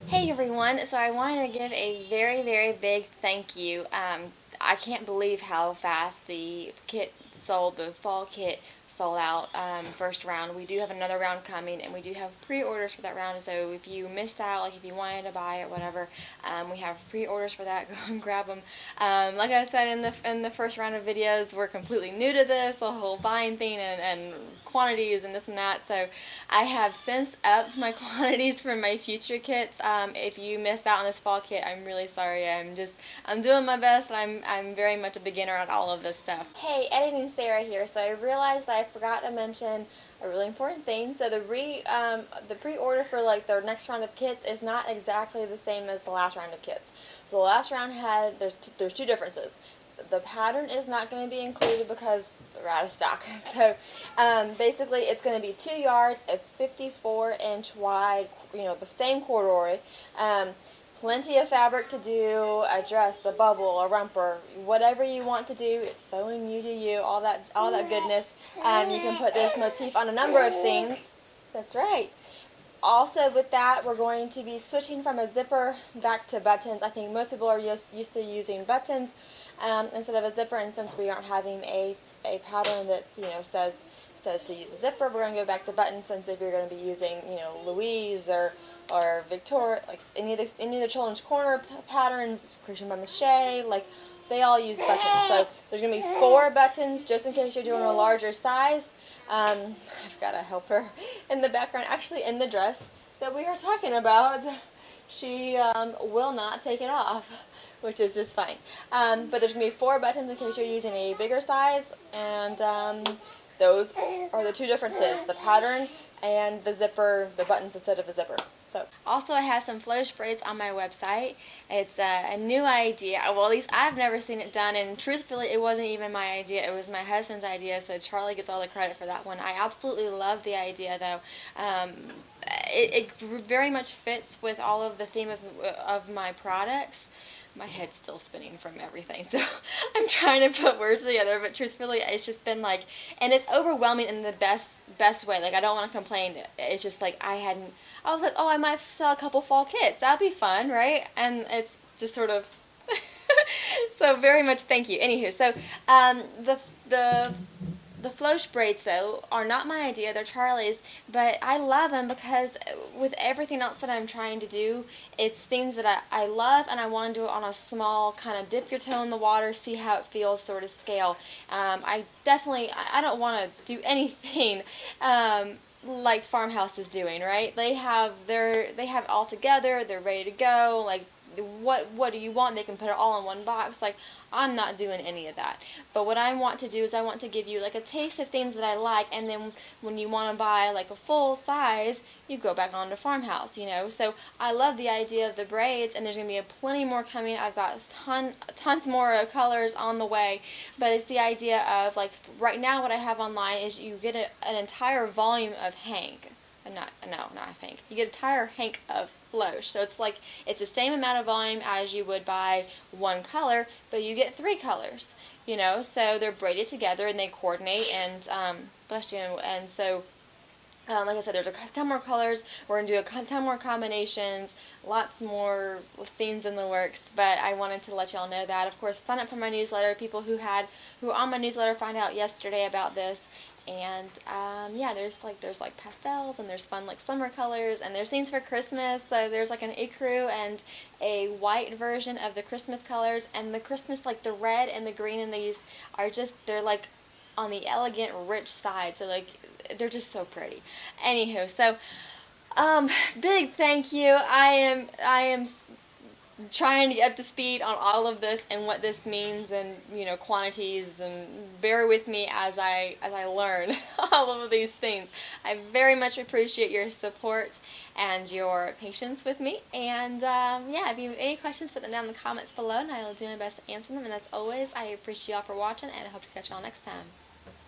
Hey everyone, so I wanted to give a very big thank you. I can't believe how fast the kit sold, the fall kit sold out first round. We do have another round coming and we do have pre-orders for that round, so if you missed out, like if you wanted to buy it, whatever, we have pre-orders for that. Go and grab them. Like I said in the first round of videos, we're completely new to this, the whole buying thing and quantities and this and that, so I have since upped my quantities for my future kits. If you missed out on this fall kit, I'm really sorry. I'm doing my best. I'm very much a beginner on all of this stuff. Hey, Editing Sarah here. So I realized I forgot to mention a really important thing. So the pre-order for like the next round of kits is not exactly the same as the last round of kits. So the last round there's two differences. The pattern is not going to be included because they're out of stock. So basically it's going to be 2 yards of 54-inch wide, the same corduroy. Plenty of fabric to do a dress, a bubble, a romper, whatever you want to do. It's sewing you to you, all that goodness. You can put this motif on a number of things. That's right. Also with that, we're going to be switching from a zipper back to buttons. I think most people are used to using buttons instead of a zipper, and since we aren't having a pattern that says to use a zipper, we're going to go back to buttons, since if you're going to be using Louise or Victoria, like any of the children's corner patterns, Christian by Mache, like they all use buttons. So there's going to be 4 buttons just in case you're doing a larger size. I've got a helper in the background, actually in the dress that we are talking about. She will not take it off, which is just fine. But there's going to be 4 buttons in case you're using a bigger size, and those are the two differences, the pattern and the zipper, the buttons instead of a zipper. So, also, I have some floche braids on my website. It's a new idea. Well, at least I've never seen it done, and truthfully, it wasn't even my idea. It was my husband's idea, so Charlie gets all the credit for that one. I absolutely love the idea, though. It very much fits with all of the theme of my products. My head's still spinning from everything, so I'm trying to put words together, but truthfully, it's just been like, and it's overwhelming in the best way. Like, I don't want to complain. It's just like I was like, oh, I might sell a couple fall kits. That'd be fun, right? And it's just sort of, so very much thank you. Anywho, so the floche braids, though, are not my idea. They're Charlie's, but I love them because with everything else that I'm trying to do, it's things that I love, and I want to do it on a small, kind of dip your toe in the water, see how it feels sort of scale. I don't want to do anything like Farmhouse is doing, right? They have it all together, they're ready to go, like what do you want? They can put it all in one box. Like, I'm not doing any of that. But what I want to do is I want to give you like a taste of things that I like, and then when you want to buy like a full size, you go back on to Farmhouse, So I love the idea of the braids, and there's going to be plenty more coming. I've got tons more colors on the way, but it's the idea of, like, right now what I have online is you get an entire volume of hank. Not hank. You get a entire hank of floche. So it's the same amount of volume as you would buy one color, but you get 3 colors. So they're braided together and they coordinate, and bless you. And so, like I said, there's a ton more colors. We're gonna do a ton more combinations, lots more things in the works. But I wanted to let y'all know that. Of course, sign up for my newsletter. People who were on my newsletter found out yesterday about this. And yeah, there's like pastels, and there's fun like summer colors, and there's things for Christmas. So there's like an ecru and a white version of the Christmas colors, and the Christmas, like the red and the green in these they're like on the elegant, rich side. So like they're just so pretty. Anywho, so big thank you. I am trying to get up to speed on all of this and what this means, and quantities, and bear with me as I learn all of these things. I very much appreciate your support and your patience with me, and yeah, if you have any questions, put them down in the comments below and I will do my best to answer them. And as always, I appreciate y'all for watching, and I hope to catch y'all next time.